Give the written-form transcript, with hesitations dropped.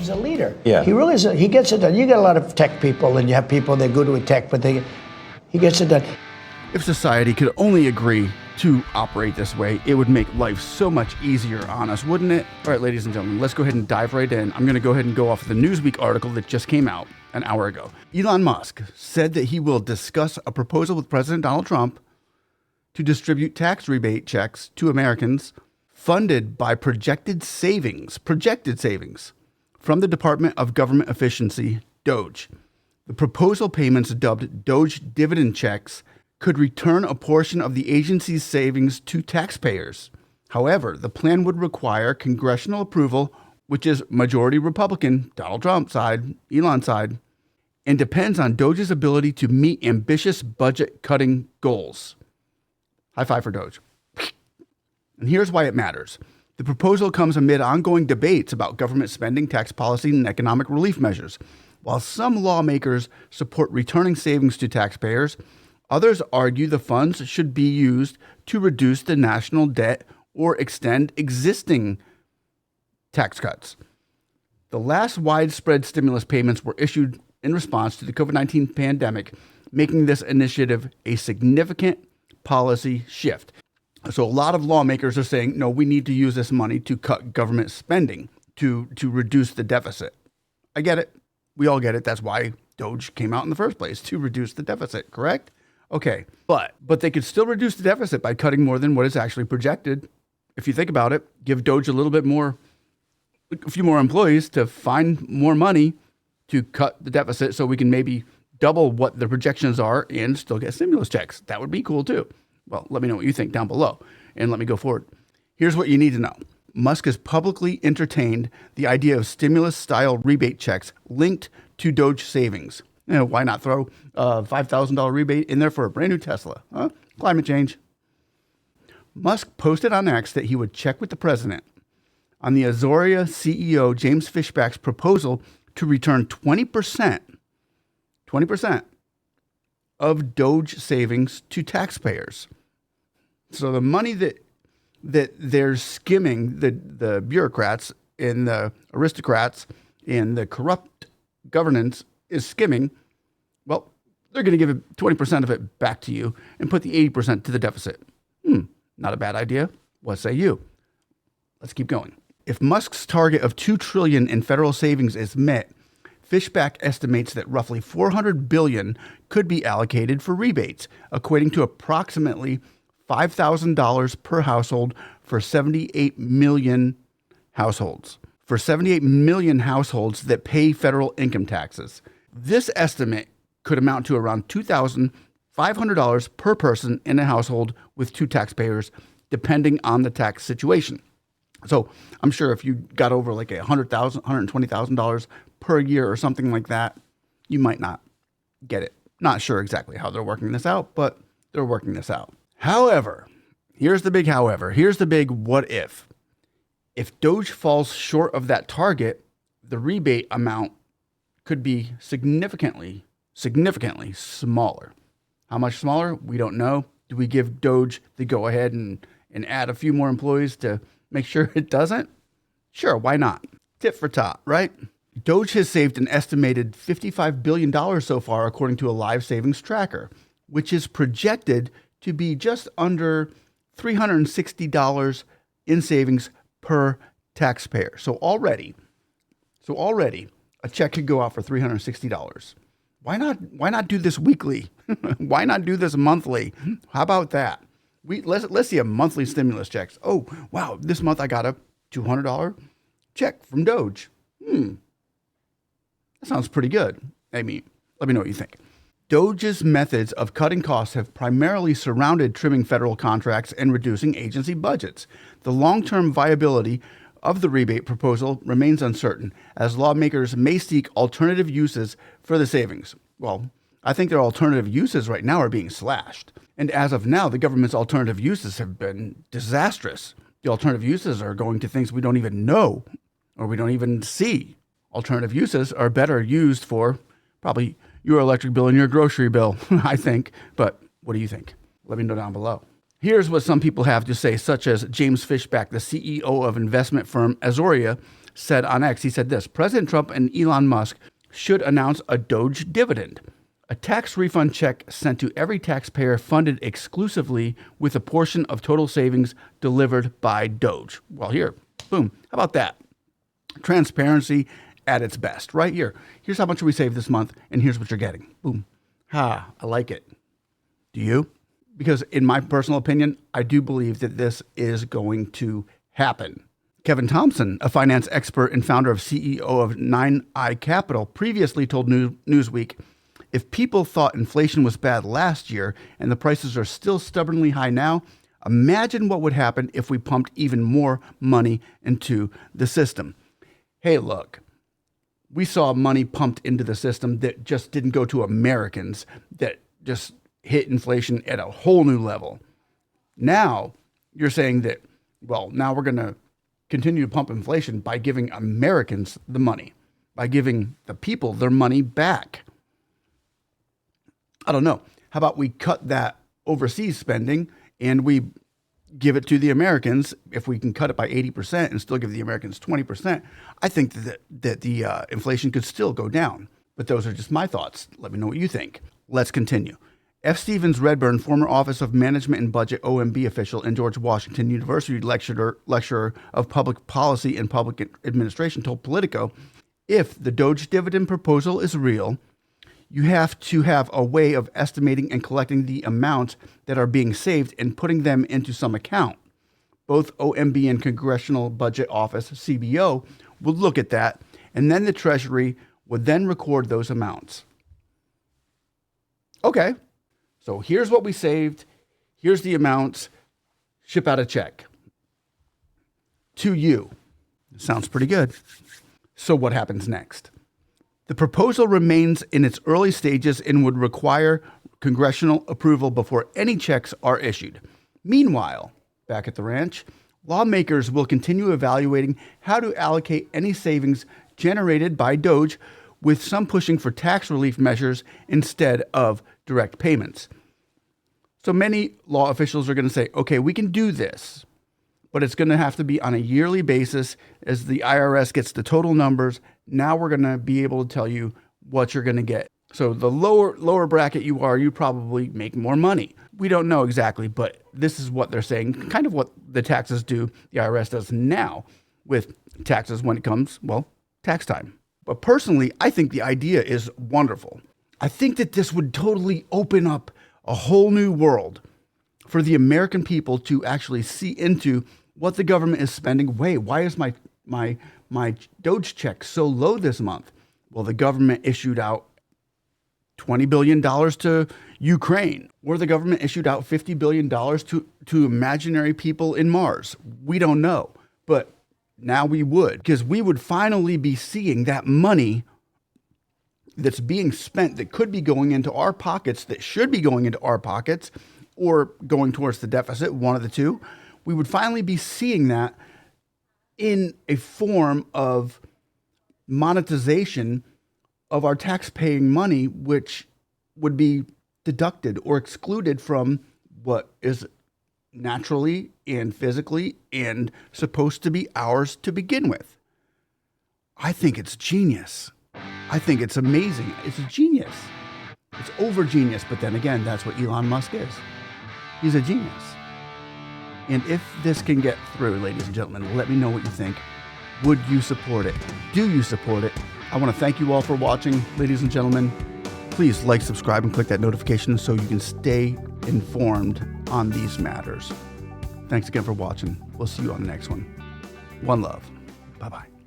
he's a leader. Yeah. He really is. He gets it done. You get a lot of tech people, and you have people that are good with tech, but he gets it done. If society could only agree to operate this way, it would make life so much easier on us, wouldn't it? All right, ladies and gentlemen, let's go ahead and dive right in. I'm going to go ahead and go off the Newsweek article that just came out an hour ago. Elon Musk said that he will discuss a proposal with President Donald Trump to distribute tax rebate checks to Americans funded by projected savings from the Department of Government Efficiency, DOGE. The proposal payments, dubbed DOGE dividend checks, could return a portion of the agency's savings to taxpayers. However, the plan would require congressional approval, which is majority Republican, Donald Trump side, Elon side, and depends on DOGE's ability to meet ambitious budget-cutting goals. High five for DOGE. And here's why it matters. The proposal comes amid ongoing debates about government spending, tax policy, and economic relief measures. While some lawmakers support returning savings to taxpayers, others argue the funds should be used to reduce the national debt or extend existing tax cuts. The last widespread stimulus payments were issued in response to the COVID-19 pandemic, making this initiative a significant policy shift. So a lot of lawmakers are saying, no, we need to use this money to cut government spending, to reduce the deficit. I get it. We all get it. That's why DOGE came out in the first place, to reduce the deficit, correct? Okay, but they could still reduce the deficit by cutting more than what is actually projected. If you think about it, give DOGE a few more employees to find more money to cut the deficit so we can maybe double what the projections are and still get stimulus checks. That would be cool too. Well, let me know what you think down below and let me go forward. Here's what you need to know. Musk has publicly entertained the idea of stimulus-style rebate checks linked to DOGE savings. Why not throw a $5,000 rebate in there for a brand new Tesla? Huh? Climate change. Musk posted on X that he would check with the president on the Azoria CEO James Fishback's proposal to return 20% of DOGE savings to taxpayers. So the money that they're skimming, the bureaucrats and the aristocrats and the corrupt governance is skimming, well, they're going to give 20% of it back to you and put the 80% to the deficit. Not a bad idea. What say you? Let's keep going. If Musk's target of $2 trillion in federal savings is met, Fishback estimates that roughly $400 billion could be allocated for rebates, equating to approximately $5,000 per household for 78 million households. For 78 million households that pay federal income taxes. This estimate could amount to around $2,500 per person in a household with two taxpayers, depending on the tax situation. So I'm sure if you got over like $100,000, $120,000 per year or something like that, you might not get it. Not sure exactly how they're working this out, but they're working this out. However, here's the big however. Here's the big what if. If DOGE falls short of that target, the rebate amount could be significantly smaller. How much smaller? We don't know. Do we give DOGE the go-ahead and add a few more employees to make sure it doesn't? Sure, why not? Tit for tat, right? DOGE has saved an estimated $55 billion so far, according to a live savings tracker, which is projected to be just under $360 in savings per taxpayer. So already, a check could go out for $360. Why not do this weekly? Why not do this monthly? How about that? Let's see a monthly stimulus checks. Oh, wow, this month I got a $200 check from DOGE. That sounds pretty good. I mean, let me know what you think. DOGE's methods of cutting costs have primarily surrounded trimming federal contracts and reducing agency budgets. The long-term viability of the rebate proposal remains uncertain, as lawmakers may seek alternative uses for the savings. Well, I think their alternative uses right now are being slashed. And as of now, the government's alternative uses have been disastrous. The alternative uses are going to things we don't even know or we don't even see. Alternative uses are better used for probably your electric bill and your grocery bill, I think. But what do you think? Let me know down below. Here's what some people have to say, such as James Fishback, the CEO of investment firm Azoria, said on X, he said this: President Trump and Elon Musk should announce a DOGE dividend, a tax refund check sent to every taxpayer funded exclusively with a portion of total savings delivered by DOGE. Well, here, boom. How about that? Transparency at its best, right here. Here's how much we saved this month, and here's what you're getting. Boom. I like it. Do you? Because in my personal opinion, I do believe that this is going to happen. Kevin Thompson, a finance expert and founder of CEO of 9i Capital, previously told Newsweek, if people thought inflation was bad last year and the prices are still stubbornly high now, imagine what would happen if we pumped even more money into the system. Hey, look, we saw money pumped into the system that just didn't go to Americans, that just hit inflation at a whole new level. Now you're saying that, well, now we're going to continue to pump inflation by giving Americans the money, by giving the people their money back. I don't know. How about we cut that overseas spending and we give it to the Americans? If we can cut it by 80% and still give the Americans 20%, I think that the inflation could still go down. But those are just my thoughts. Let me know what you think. Let's continue. F. Stevens Redburn, former Office of Management and Budget OMB official and George Washington University lecturer of public policy and public administration, told Politico, if the DOGE dividend proposal is real, you have to have a way of estimating and collecting the amounts that are being saved and putting them into some account. Both OMB and Congressional Budget Office, CBO, would look at that, and then the Treasury would then record those amounts. Okay, so here's what we saved. Here's the amounts. Ship out a check to you. Sounds pretty good. So what happens next? The proposal remains in its early stages and would require congressional approval before any checks are issued. Meanwhile, back at the ranch, lawmakers will continue evaluating how to allocate any savings generated by DOGE, with some pushing for tax relief measures instead of direct payments. So many law officials are going to say, okay, we can do this, but it's going to have to be on a yearly basis as the IRS gets the total numbers. Now we're going to be able to tell you what you're going to get. So the lower bracket you are, you probably make more money. We don't know exactly, but this is what they're saying, kind of what the taxes do, the IRS does now with taxes when it comes, well, tax time. But personally, I think the idea is wonderful. I think that this would totally open up a whole new world for the American people to actually see into what the government is spending. Wait, why is my DOGE check so low this month? Well, the government issued out $20 billion to Ukraine, or the government issued out $50 billion to imaginary people in Mars. We don't know, but now we would, because we would finally be seeing that money that's being spent that could be going into our pockets, that should be going into our pockets, or going towards the deficit, one of the two. We would finally be seeing that in a form of monetization of our tax-paying money, which would be deducted or excluded from what is naturally and physically and supposed to be ours to begin with. I think it's genius. I think it's amazing. It's a genius. It's over genius, but then again, that's what Elon Musk is. He's a genius. And if this can get through, ladies and gentlemen, let me know what you think. Would you support it? Do you support it? I want to thank you all for watching, ladies and gentlemen. Please like, subscribe, and click that notification so you can stay informed on these matters. Thanks again for watching. We'll see you on the next one. One love. Bye-bye.